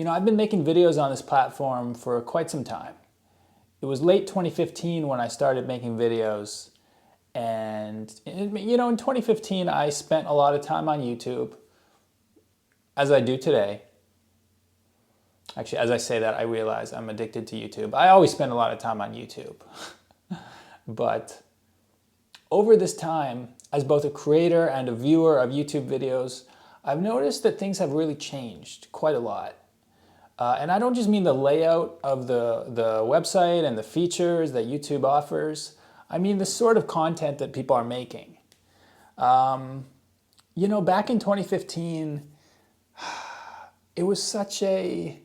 I've been making videos on this platform for quite some time. It was late 2015 when I started making videos. And, in 2015, I spent a lot of time on YouTube, as I do today. Actually, as I say that, I realize I'm addicted to YouTube. I always spend a lot of time on YouTube. But over this time, as both a creator and a viewer of YouTube videos, I've noticed that things have really changed quite a lot. And I don't just mean the layout of the website and the features that YouTube offers. I mean the sort of content that people are making. Back in 2015, it was such a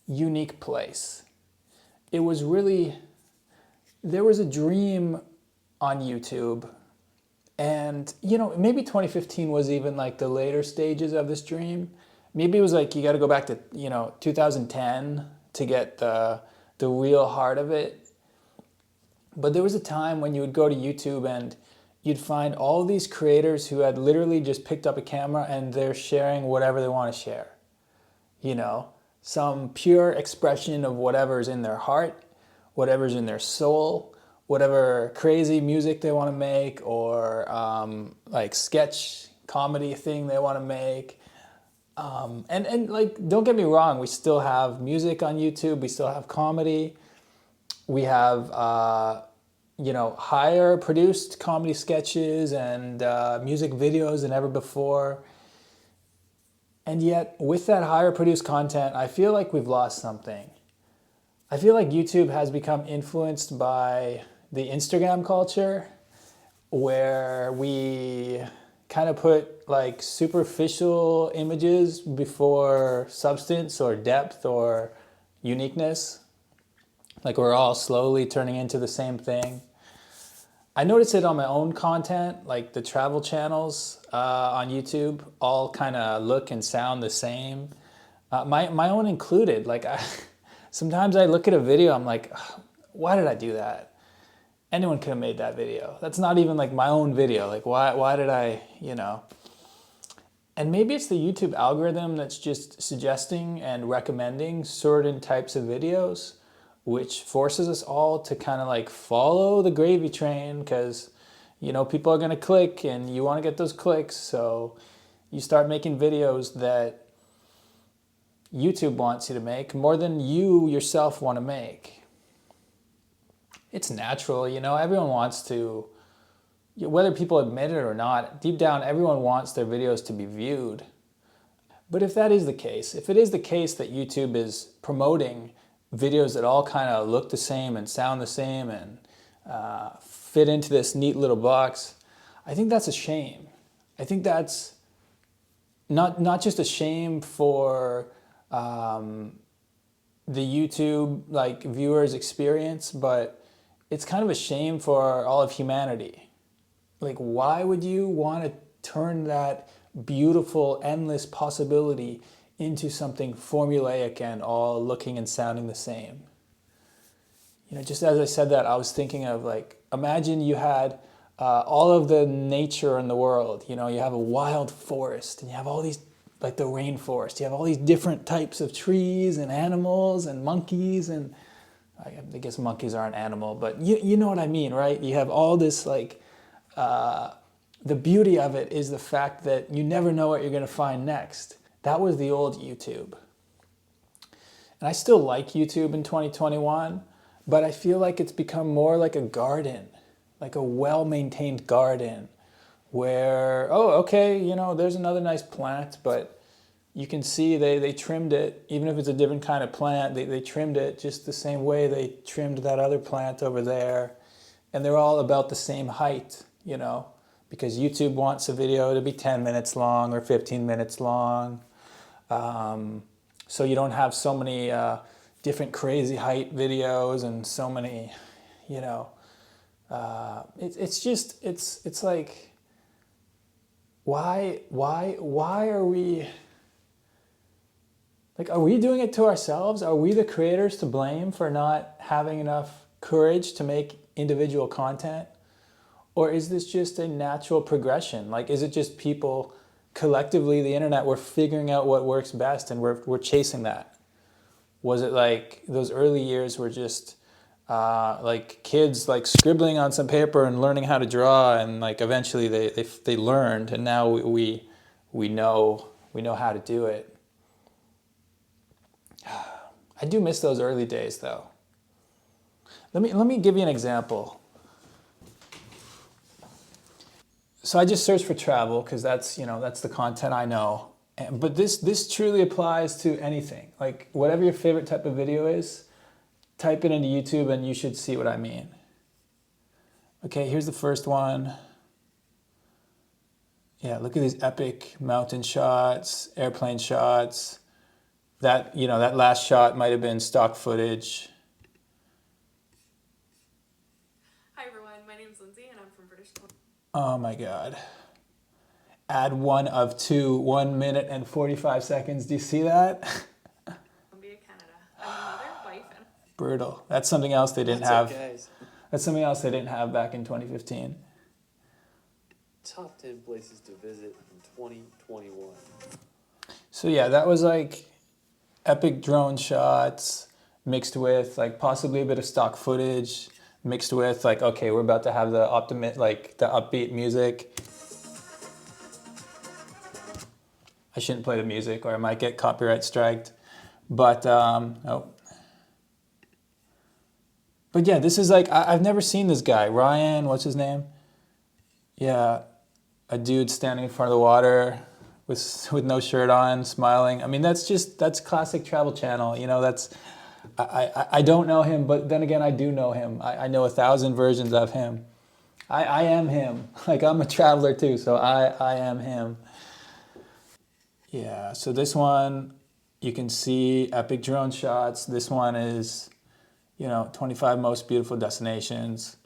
unique place. It was really, there was a dream on YouTube. And, maybe 2015 was even like the later stages of this dream. Maybe it was like you got to go back to, 2010 to get the real heart of it. But there was a time when you would go to YouTube and you'd find all these creators who had literally just picked up a camera and they're sharing whatever they want to share. Some pure expression of whatever's in their heart, whatever's in their soul, whatever crazy music they want to make, or like sketch comedy thing they want to make. And like, don't get me wrong, we still have music on YouTube, we still have comedy, we have higher produced comedy sketches and music videos than ever before. And yet, with that higher produced content, I feel like we've lost something. I feel like YouTube has become influenced by the Instagram culture, where we kind of put like superficial images before substance or depth or uniqueness. Like we're all slowly turning into the same thing. I notice it on my own content, like the travel channels on YouTube, all kind of look and sound the same. My own included. Like sometimes I look at a video, I'm like, why did I do that? Anyone could have made that video. That's not even like my own video. Like why did I, And maybe it's the YouTube algorithm that's just suggesting and recommending certain types of videos, which forces us all to kind of like follow the gravy train because, people are going to click and you want to get those clicks. So you start making videos that YouTube wants you to make more than you yourself want to make. It's natural, everyone wants to, whether people admit it or not, deep down, everyone wants their videos to be viewed. But if that is the case, if it is the case that YouTube is promoting videos that all kind of look the same and sound the same and fit into this neat little box, I think that's a shame. I think that's not just a shame for the YouTube like viewers' experience, but it's kind of a shame for all of humanity. Like, why would you want to turn that beautiful, endless possibility into something formulaic and all looking and sounding the same? Just as I said that, I was thinking of like, imagine you had all of the nature in the world. You have a wild forest and you have all these, like the rainforest, you have all these different types of trees and animals and monkeys, and I guess monkeys aren't an animal, but you know what I mean, right? You have all this like, the beauty of it is the fact that you never know what you're going to find next. That was the old YouTube. And I still like YouTube in 2021, but I feel like it's become more like a garden, like a well-maintained garden where, there's another nice plant, but you can see they trimmed it, even if it's a different kind of plant, they trimmed it just the same way they trimmed that other plant over there. And they're all about the same height, because YouTube wants a video to be 10 minutes long or 15 minutes long. So you don't have so many different crazy height videos and so many, it's like, why are we, like, are we doing it to ourselves? Are we the creators to blame for not having enough courage to make individual content? Or is this just a natural progression? Like, is it just people collectively, the internet, we're figuring out what works best, and we're chasing that. Was it like those early years were just like kids like scribbling on some paper and learning how to draw, and like eventually they learned, and now we know how to do it. I do miss those early days though. Let me give you an example. So I just searched for travel because that's the content I know. But this truly applies to anything. Like whatever your favorite type of video is, type it into YouTube and you should see what I mean. Okay, here's the first one. Yeah, look at these epic mountain shots, airplane shots. That last shot might have been stock footage. Hi everyone, my name's Lindsay and I'm from British Columbia. Oh my God. Add one of two, 1 minute and 45 seconds. Do you see that? Columbia, Canada. I'm a mother, wife, and Brutal. That's something else they didn't What's have. up, guys? That's something else they didn't have back in 2015. Top 10 places to visit in 2021. So yeah, that was like epic drone shots mixed with like possibly a bit of stock footage mixed with like, okay, we're about to have the upbeat music. I shouldn't play the music or I might get copyright striked. But oh. But yeah, this is like I've never seen this guy. Ryan, what's his name? Yeah, a dude standing in front of the water with no shirt on, smiling. I mean, that's classic Travel Channel. I don't know him, but then again, I do know him. I know 1,000 versions of him. I am him. Like I'm a traveler too, so I am him. Yeah, so this one, you can see epic drone shots. This one is, 25 most beautiful destinations.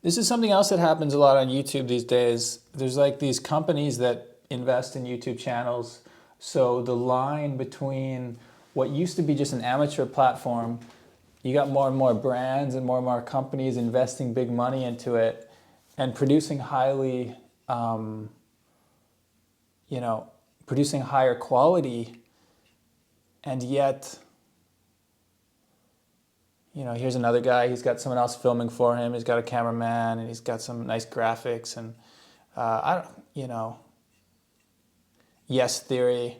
This is something else that happens a lot on YouTube these days. There's like these companies that invest in YouTube channels. So the line between what used to be just an amateur platform, you got more and more brands and more companies investing big money into it and producing producing higher quality, and yet, here's another guy, he's got someone else filming for him, he's got a cameraman, and he's got some nice graphics, and Yes Theory.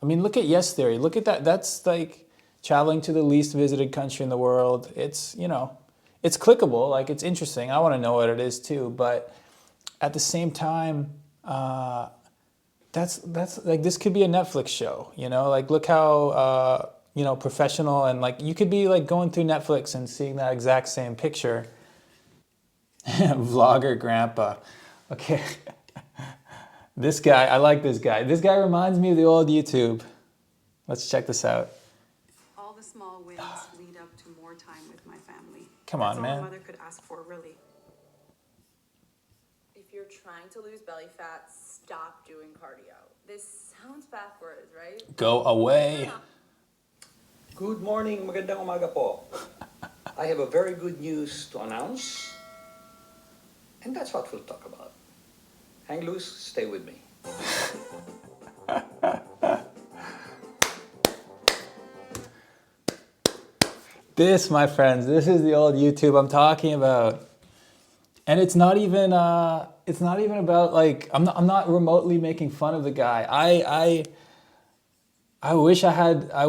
I mean, look at Yes Theory, look at that, that's like traveling to the least visited country in the world. It's, it's clickable, like it's interesting, I want to know what it is too, but at the same time, that's like this could be a Netflix show, like look how professional, and like you could be like going through Netflix and seeing that exact same picture. Vlogger grandpa. Okay. This guy, I like this guy. This guy reminds me of the old YouTube. Let's check this out. all the small wins lead up to more time with my family. Come on, That's man. all a mother could ask for, really. If you're trying to lose belly fat, stop doing cardio. This sounds backwards, right? Go away. Good morning, magandang umaga po. I have a very good news to announce, and that's what we'll talk about. Hang loose, stay with me. This, my friends, this is the old YouTube I'm talking about. And it's not even about like I'm not remotely making fun of the guy. I wish I had the I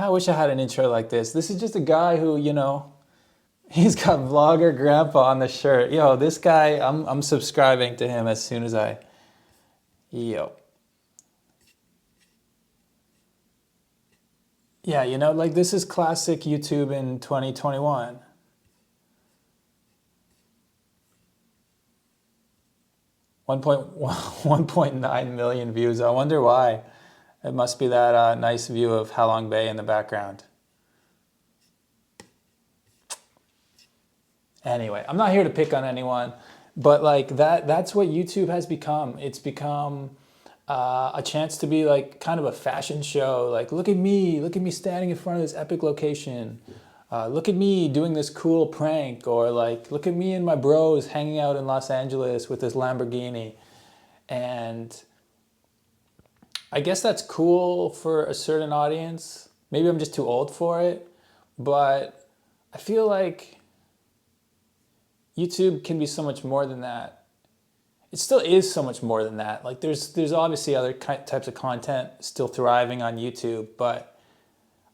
wish I had an intro like this. This is just a guy who, he's got vlogger grandpa on the shirt. This guy, I'm subscribing to him as soon as Yeah, like this is classic YouTube in 2021. One point 1.9 million views. I wonder why. It must be that nice view of Halong Bay in the background. Anyway, I'm not here to pick on anyone, but like that's what YouTube has become. It's become a chance to be like kind of a fashion show. Like, look at me standing in front of this epic location. look at me doing this cool prank, or like, look at me and my bros hanging out in Los Angeles with this Lamborghini. And I guess that's cool for a certain audience. Maybe I'm just too old for it, but I feel like YouTube can be so much more than that. It still is so much more than that. Like there's obviously other types of content still thriving on YouTube, but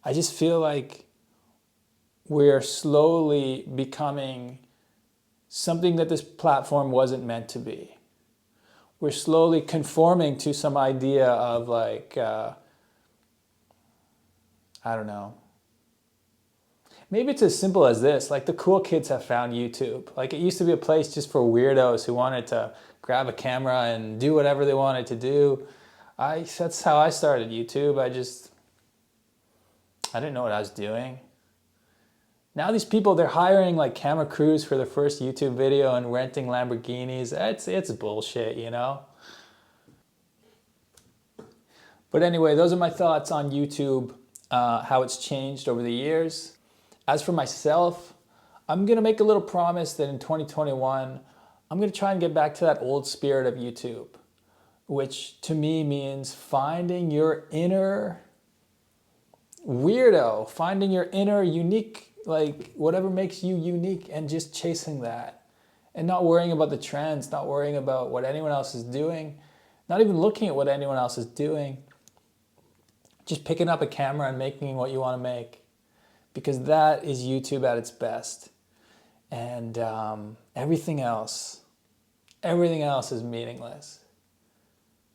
I just feel like we're slowly becoming something that this platform wasn't meant to be. We're slowly conforming to some idea of like, I don't know. Maybe it's as simple as this. Like the cool kids have found YouTube. Like it used to be a place just for weirdos who wanted to grab a camera and do whatever they wanted to do. That's how I started YouTube. I didn't know what I was doing. Now these people, they're hiring like camera crews for their first YouTube video and renting Lamborghinis. It's bullshit, you know? But anyway, those are my thoughts on YouTube, how it's changed over the years. As for myself, I'm going to make a little promise that in 2021, I'm going to try and get back to that old spirit of YouTube, which to me means finding your inner weirdo, finding your inner unique, like whatever makes you unique, and just chasing that. And not worrying about the trends, not worrying about what anyone else is doing, not even looking at what anyone else is doing. Just picking up a camera and making what you want to make. Because that is YouTube at its best. And everything else is meaningless.